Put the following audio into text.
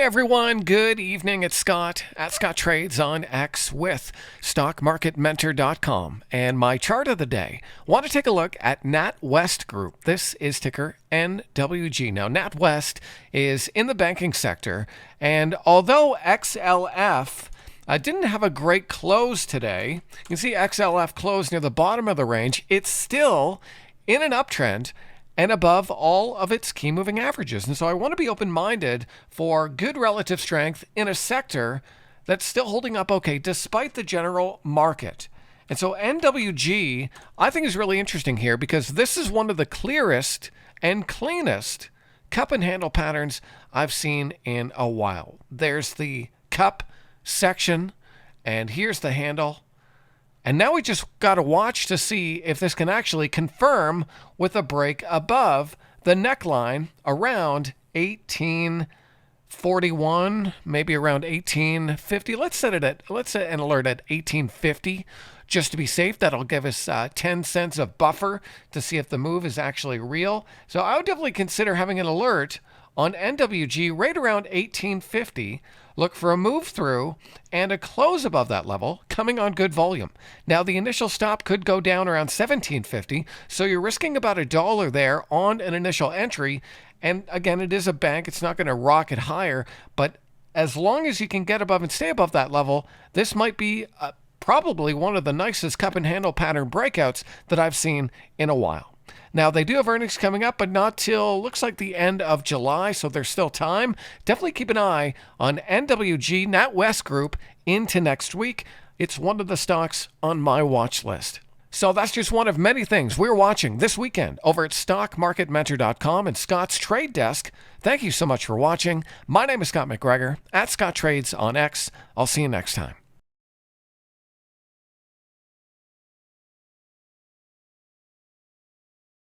everyone, good evening. It's Scott at Scott Trades on X with StockMarketMentor.com. And my chart of the day, want to take a look at NatWest Group. This is ticker NWG. Now, NatWest is in the banking sector, and although XLF didn't have a great close today, you can see XLF closed near the bottom of the range. It's still in an uptrend and above all of its key moving averages. And so I want to be open-minded for good relative strength in a sector that's still holding up okay despite the general market. And so NWG, I think, is really interesting here because this is one of the clearest and cleanest cup and handle patterns I've seen in a while. There's the cup section, and here's the handle. And now we just got to watch to see if this can actually confirm with a break above the neckline around 1841, maybe around 1850. Let's set an alert at 1850 just to be safe. That'll give us 10 cents of buffer to see if the move is actually real. So I would definitely consider having an alert on NWG right around 1850. Look for a move through and a close above that level coming on good volume. Now, the initial stop could go down around 1750, so you're risking about $1 there on an initial entry. And again, it is a bank. It's not going to rocket higher, but as long as you can get above and stay above that level, this might be probably one of the nicest cup and handle pattern breakouts that I've seen in a while. Now, they do have earnings coming up, but not till looks like the end of July, so there's still time. Definitely keep an eye on NWG, NatWest Group, into next week. It's one of the stocks on my watch list. So that's just one of many things we're watching this weekend over at StockMarketMentor.com and Scott's Trade Desk. Thank you so much for watching. My name is Scott McGregor at Scott Trades on X. I'll see you next time.